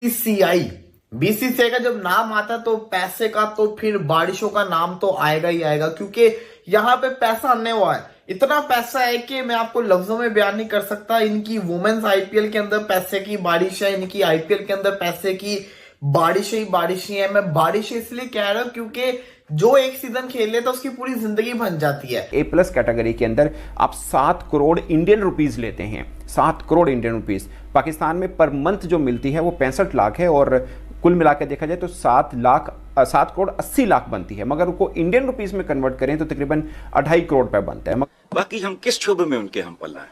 BCCI BCCI का जब नाम आता तो पैसे का तो फिर बारिशों का नाम तो आएगा ही आएगा, क्योंकि यहाँ पे पैसा आने हुआ है। इतना पैसा है कि मैं आपको लफ्जों में बयान नहीं कर सकता। इनकी वुमेन्स आईपीएल के अंदर पैसे की बारिश है, इनकी आईपीएल के अंदर पैसे की बारिश ही बारिश ही है। मैं बारिश इसलिए कह रहा हूं क्योंकि जो एक सीजन खेल लेता उसकी पूरी जिंदगी बन जाती है। A+ कैटेगरी के अंदर आप 7 करोड़ इंडियन रुपीस लेते हैं, 7 करोड़ इंडियन रुपीस। पाकिस्तान में पर मंथ जो मिलती है वो 65 लाख है, और कुल मिला के देखा जाए तो 7 करोड़ 80 लाख बनती है, मगर उनको इंडियन रुपीस में कन्वर्ट करें तो तकरीबन 2.5 करोड़ रुपए बनता है। बाकी हम किस शोबे में उनके हम पल्ला है,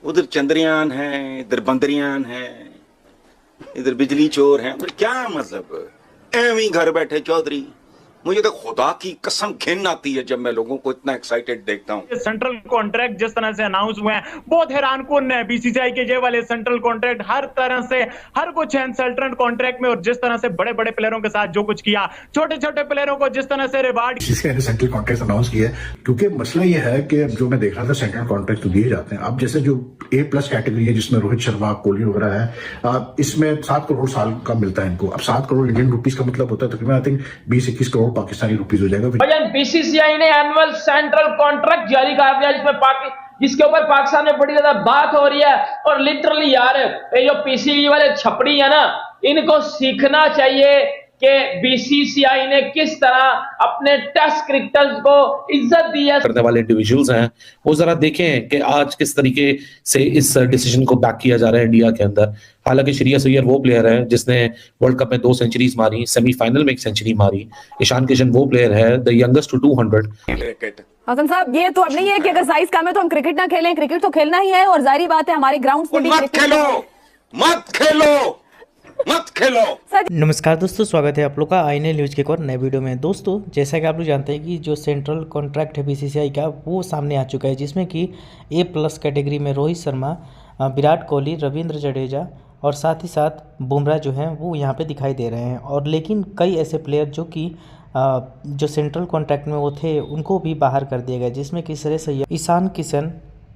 उधर चंद्रयान है, इधर बंदरियान है, इधर बिजली चोर है, उधर क्या मतलब एवं घर बैठे चौधरी। मुझे तो खुदा की कसम घिन आती है जब मैं लोगों को इतना एक्साइटेड देखता हूँ। सेंट्रल कॉन्ट्रैक्ट जिस तरह से अनाउंस हुए हैं बहुत हैरान कौन है। बीसीसीआई के ये वाले सेंट्रल कॉन्ट्रैक्ट हर तरह से हर कुछ है सेंट्रल कॉन्ट्रैक्ट में, और जिस तरह से बड़े बड़े प्लेयरों के साथ जो कुछ किया, छोटे छोटे प्लेयरों को जिस तरह से रिवार्ड सेंट्रल कॉन्ट्रैक्ट अनाउंस किया है। क्योंकि मसला ये है कि जो मैं देख रहा था सेंट्रल कॉन्ट्रैक्ट तो दिए जाते हैं। अब जैसे जो A+ कैटेगरी है जिसमें रोहित शर्मा, कोहली वगैरह है, इसमें 7 करोड़ साल का मिलता है इनको। अब 7 करोड़ इंडियन रुपीस का मतलब होता है तकरीबन I think 20-21 crore Pakistani rupees हो जाएगा। बीसीसीआई ने एनुअल सेंट्रल कॉन्ट्रैक्ट जारी कर दिया जिसके ऊपर पाकिस्तान में बड़ी ज्यादा बात हो रही है। और लिटरली यार ये जो पीसीबी वाले छपड़ी है ना, इनको सीखना चाहिए कि बीसीसीआई ने किस तरह अपने टेस्ट क्रिकेटर्स को इज्जत दी है। करने वाले इंडिविजुअल्स हैं वो जरा देखें कि आज किस तरीके से इस डिसीजन को बैक किया जा रहा है इंडिया के अंदर। हालांकि श्रेयस अय्यर वो प्लेयर है जिसने वर्ल्ड कप में 2 सेंचुरीज मारी, सेमीफाइनल में 1 सेंचुरी मारी। ईशान किशन वो प्लेयर है द यंगेस्ट टू 200। हसन साहब ये तो अब नहीं है कि अगर साइज कम है तो हम क्रिकेट ना खेलें, क्रिकेट तो खेलना ही है, और जाहिर बात है हमारे ग्राउंड पे भी मत खेलो। नमस्कार दोस्तों, स्वागत है आप लोग का आईने न्यूज़ के एक और नए वीडियो में। दोस्तों जैसा कि आप लोग जानते हैं कि जो सेंट्रल कॉन्ट्रैक्ट है बीसीसीआई का वो सामने आ चुका है, जिसमें कि A+ कैटेगरी में रोहित शर्मा, विराट कोहली, रविंद्र जडेजा और साथ ही साथ बुमराह जो हैं वो यहाँ पे दिखाई दे रहे हैं। और लेकिन कई ऐसे प्लेयर जो कि जो सेंट्रल कॉन्ट्रैक्ट में वो थे उनको भी बाहर कर दिया गया, जिसमें कि श्रेयस अय्यर, ईशान किशन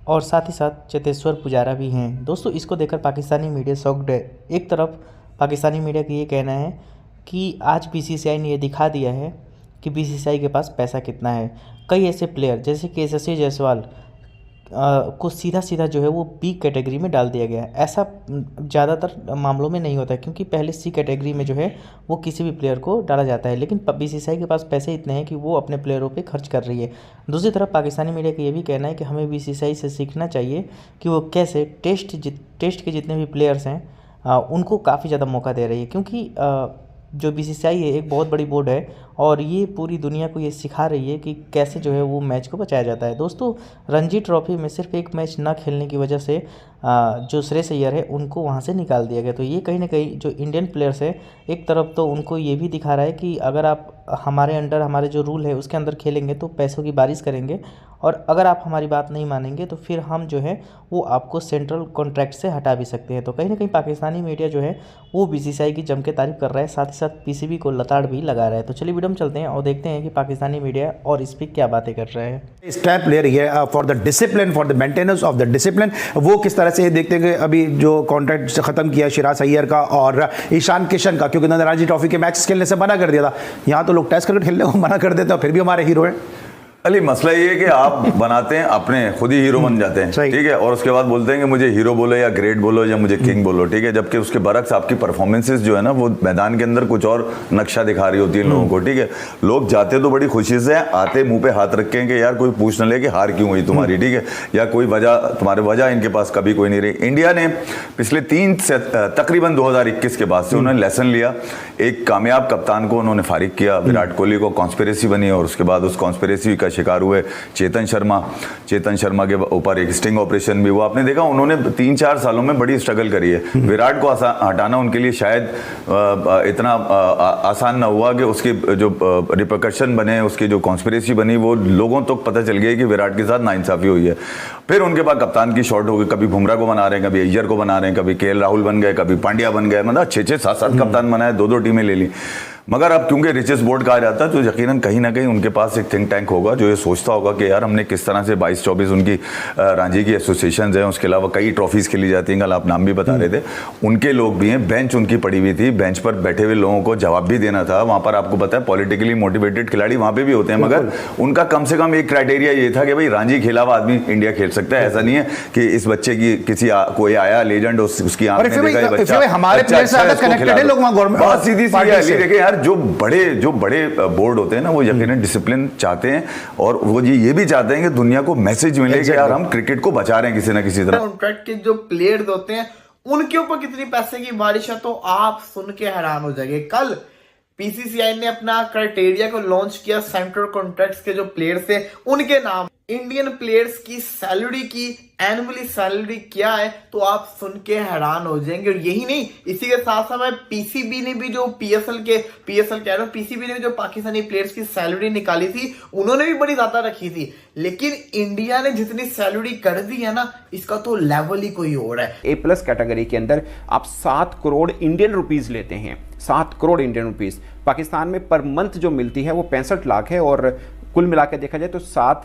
और साथ ही साथ चेतेश्वर पुजारा भी हैं। दोस्तों इसको देखकर पाकिस्तानी मीडिया शॉक्ड है। एक तरफ पाकिस्तानी मीडिया का ये कहना है कि आज बीसीसीआई ने ये दिखा दिया है कि बीसीसीआई के पास पैसा कितना है। कई ऐसे प्लेयर जैसे कि यशस्वी जायसवाल को सीधा जो है वो B कैटेगरी में डाल दिया गया है। ऐसा ज़्यादातर मामलों में नहीं होता है, क्योंकि पहले C कैटेगरी में जो है वो किसी भी प्लेयर को डाला जाता है, लेकिन बीसीसीआई के पास पैसे इतने हैं कि वो अपने प्लेयरों पे खर्च कर रही है। दूसरी तरफ पाकिस्तानी मीडिया का ये भी कहना है कि हमें बीसीसीआई से सीखना चाहिए कि वो कैसे टेस्ट के जितने भी प्लेयर्स हैं उनको काफ़ी ज़्यादा मौका दे रही है, क्योंकि जो बीसीसीआई है एक बहुत बड़ी बोर्ड है और ये पूरी दुनिया को ये सिखा रही है कि कैसे जो है वो मैच को बचाया जाता है। दोस्तों रणजी ट्रॉफी में सिर्फ एक मैच ना खेलने की वजह से जो श्रेयस अय्यर है उनको वहाँ से निकाल दिया गया। तो ये कहीं ना कहीं जो इंडियन प्लेयर्स है एक तरफ तो उनको ये भी दिखा रहा है कि अगर आप हमारे अंडर, हमारे जो रूल है उसके अंदर खेलेंगे तो पैसों की बारिश करेंगे, और अगर आप हमारी बात नहीं मानेंगे तो फिर हम जो है वो आपको सेंट्रल कॉन्ट्रैक्ट से हटा भी सकते हैं। तो कहीं ना कहीं पाकिस्तानी मीडिया जो है वो बीसीसीआई की जम के तारीफ कर रहा है, साथ ही साथ पीसीबी को लताड़ भी लगा रहा है। तो चलिए वीडियो में चलते हैं और देखते हैं कि पाकिस्तानी मीडिया और इस पर क्या बातें कर रहे हैं। स्टेप ले रही है for the discipline, for the maintenance of the discipline. वो किस तरह से देखते हैं कि अभी जो कॉन्ट्रैक्ट खत्म किया श्रेयस अय्यर का और ईशान किशन का, क्योंकि उन्होंने रणजी ट्रॉफी के मैच खेलने से मना कर दिया था। यहाँ तो लोग टेस्ट क्रिकेट खेलने को मना कर देते हैं, फिर भी हमारे हीरो हैं। अली मसला ये है कि आप बनाते हैं अपने, खुद ही हीरो बन जाते हैं, ठीक है, और उसके बाद बोलते हैं कि मुझे हीरो बोलो या ग्रेट बोलो या मुझे किंग बोलो, ठीक है, जबकि उसके बरक्स आपकी परफॉर्मेंसेस जो है ना वो मैदान के अंदर कुछ और नक्शा दिखा रही होती है लोगों को, ठीक है। लोग जाते तो बड़ी खुशी से, आते मुंह पे हाथ रखें कि यार कोई पूछ न ले कि हार क्यों हुई तुम्हारी, ठीक है, या कोई वजह, तुम्हारे वजह इनके पास कभी कोई नहीं रही। इंडिया ने पिछले तकरीबन 2021 के बाद से उन्होंने लेसन लिया। एक कामयाब कप्तान को उन्होंने फारिग किया, विराट कोहली को कॉन्स्पिरेसी बनी और उसके बाद उस कॉन्स्पिरेसी का शिकार हुए चेतन शर्मा के ऊपर एक स्टिंग ऑपरेशन भी हुआ। आपने देखा उन्होंने 3-4 सालों में बड़ी स्ट्रगल करी है। विराट को हटाना उनके लिए शायद इतना आसान ना हुआ कि उसकी जो रिपरकशन बने, उसकी जो कॉन्स्पिरेसी बनी, वो लोगों तक पता चल गया कि विराट के साथ नाइंसाफी हुई है। फिर उनके बाद कप्तान की शॉर्ट हो गई, कभी बुमराह को बना रहे हैं, कभी अय्यर को बना रहे हैं, कभी केएल राहुल बन गए, कभी पांड्या बन गए, मतलब 6-6, 7-7 कप्तान बनाए, 2-2 टीमें ले ली। मगर अब क्योंकि रिचेस्ट बोर्ड कहा जाता है तो यकीनन कहीं ना कहीं उनके पास एक थिंक टैंक होगा जो ये सोचता होगा कि यार हमने किस तरह से 22-24 उनकी रांची की एसोसिएशन है, उसके अलावा कई ट्रॉफीज खेली जाती हैं, कल आप नाम भी बता रहे थे, उनके लोग भी हैं, बेंच उनकी पड़ी हुई थी, बेंच पर बैठे हुए लोगों को जवाब भी देना था। वहां पर आपको पता है पॉलिटिकली मोटिवेटेड खिलाड़ी वहां पे भी होते हैं, मगर उनका कम से कम एक क्राइटेरिया ये था कि भाई रांची खेला हुआ आदमी इंडिया खेल सकता है। ऐसा नहीं है कि इस बच्चे की कोई आया लेजेंड उसकी आंख में देखा बच्चा हमारे प्लेयर से ज्यादा कनेक्टेड है लोग वहां गवर्नमेंट। बहुत सीधी सी है। देखिए यार, जो बड़े बोर्ड होते हैं ना, वो यकीनन डिसिप्लिन चाहते हैं और वो ये भी चाहते हैं कि दुनिया को मैसेज मिले कि यार हम क्रिकेट को बचा रहे हैं किसी ना किसी तरह। कॉन्ट्रैक्ट के जो प्लेयर्स होते हैं उनके ऊपर कितनी पैसे की बारिश है तो आप सुन के हैरान हो जाएंगे। कल पीसीसीआई ने अपना क्राइटेरिया को लॉन्च किया, सेंट्रल कॉन्ट्रैक्ट्स के जो प्लेयर्स थे उनके नाम, इंडियन प्लेयर्स की सैलरी की एनुअली सैलरी क्या है तो आप सुन के हैरान हो जाएंगे। और यही नहीं, इसी के साथ साथ पीसीबी ने भी जो पीसीबी ने भी जो पाकिस्तानी प्लेयर्स की सैलरी निकाली थी उन्होंने भी बड़ी ज्यादा रखी थी, लेकिन इंडिया ने जितनी सैलरी कर दी है ना, इसका तो लेवल ही कोई और है। A+ कैटेगरी के अंदर आप 7 करोड़ इंडियन रुपीस लेते हैं, 7 करोड़ इंडियन रुपीस। पाकिस्तान में पर मंथ जो मिलती है वो 65 लाख है और कुल मिला के देखा जाए तो 7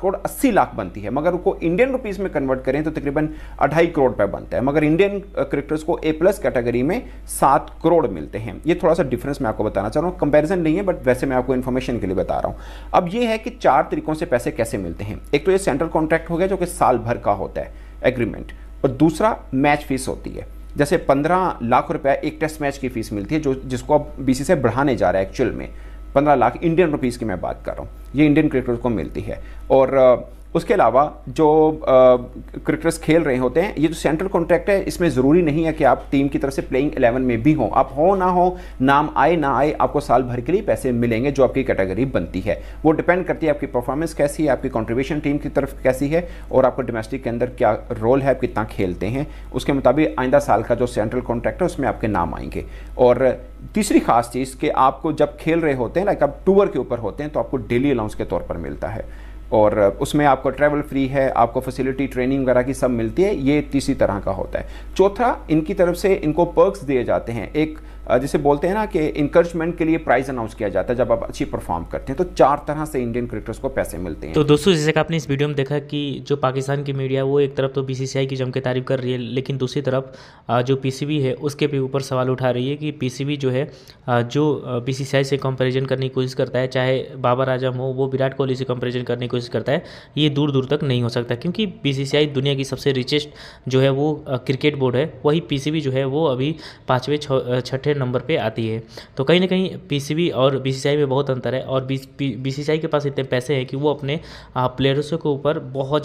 करोड़ 80 लाख बनती है, मगर उसको इंडियन रुपीस में कन्वर्ट करें तो तकरीबन 2.5 करोड़ रुपए बनता है। मगर इंडियन क्रिकेटर्स को A+ कैटेगरी में 7 करोड़ मिलते हैं। ये थोड़ा सा डिफरेंस मैं आपको बताना चाह रहा हूँ, कंपैरिजन नहीं है बट वैसे मैं आपको इन्फॉर्मेशन के लिए बता रहा हूँ। अब ये है कि 4 तरीकों से पैसे कैसे मिलते हैं। एक तो ये सेंट्रल कॉन्ट्रैक्ट हो गया जो कि साल भर का होता है एग्रीमेंट, और दूसरा मैच फीस होती है। जैसे 15 लाख रुपए एक टेस्ट मैच की फीस मिलती है जिसको अब बीसीसीआई बढ़ाने जा रहा है। एक्चुअल में 15 लाख इंडियन रुपीस की मैं बात कर रहा हूँ, ये इंडियन क्रिकेटर्स को मिलती है। और उसके अलावा जो क्रिकेटर्स खेल रहे होते हैं, ये जो सेंट्रल कॉन्ट्रैक्ट है इसमें ज़रूरी नहीं है कि आप टीम की तरफ से प्लेइंग 11 में भी हो, आप हो ना हो, नाम आए ना आए, आपको साल भर के लिए पैसे मिलेंगे जो आपकी कैटेगरी बनती है। वो डिपेंड करती है आपकी परफॉर्मेंस कैसी है, आपकी कंट्रीब्यूशन टीम की तरफ कैसी है और आपको डोमेस्टिक के अंदर क्या रोल है, आप कितना खेलते हैं, उसके मुताबिक आइंदा साल का जो सेंट्रल कॉन्ट्रैक्ट है उसमें आपके नाम आएंगे। और तीसरी खास चीज़ कि आपको जब खेल रहे होते हैं, लाइक आप टूर के ऊपर होते हैं, तो आपको डेली अलाउंस के तौर पर मिलता है और उसमें आपको ट्रैवल फ्री है, आपको फैसिलिटी ट्रेनिंग वगैरह की सब मिलती है। ये तीसरी तरह का होता है। चौथा, इनकी तरफ से इनको पर्क्स दिए जाते हैं, एक जिसे बोलते हैं ना कि इंकरेजमेंट के लिए प्राइज अनाउंस किया जाता है जब आप अच्छी परफॉर्म करते हैं। तो 4 तरह से इंडियन क्रिकेटर्स को पैसे मिलते हैं। तो दोस्तों, जैसे कि आपने इस वीडियो में देखा कि जो पाकिस्तान की मीडिया वो एक तरफ तो बीसीसीआई की जम के तारीफ कर रही है, लेकिन दूसरी तरफ जो पीसीबी है उसके भी ऊपर सवाल उठा रही है कि पीसीबी जो है जो बीसीसीआई से कंपैरिजन करने की कोशिश करता है, चाहे बाबर आजम हो वो विराट कोहली से कंपैरिजन करने की कोशिश करता है, ये दूर दूर तक नहीं हो सकता, क्योंकि बीसीसीआई दुनिया की सबसे रिचेस्ट जो है वो क्रिकेट बोर्ड है, वही पीसीबी जो है वो अभी 5वें 6ठे नंबर पर आती है। तो कहीं ना कहीं पीसीबी और बीसीसीआई में बहुत अंतर है और बीसीसीआई के पास इतने पैसे हैं कि वो अपने प्लेयर्सों के ऊपर बहुत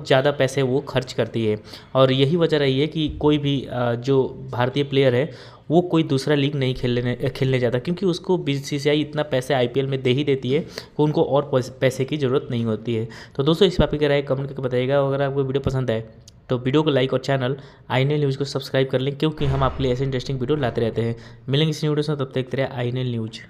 ज़्यादा पैसे वो खर्च करती है। और यही वजह रही है कि कोई भी जो भारतीय प्लेयर है वो कोई दूसरा लीग नहीं खेलने जाता, क्योंकि उसको बीसीसीआई इतना पैसे आईपीएल में दे ही देती है कि उनको और पैसे की ज़रूरत नहीं होती है। तो दोस्तों, इस बात की राय कमेंट करके बताइएगा। अगर आपको वीडियो पसंद आए तो वीडियो को लाइक और चैनल INL न्यूज़ को सब्सक्राइब कर लें, क्योंकि हम आपके लिए ऐसे इंटरेस्टिंग वीडियो लाते रहते हैं। मिलेंगे इस वीडियो से, तब तक आई एन एल न्यूज़।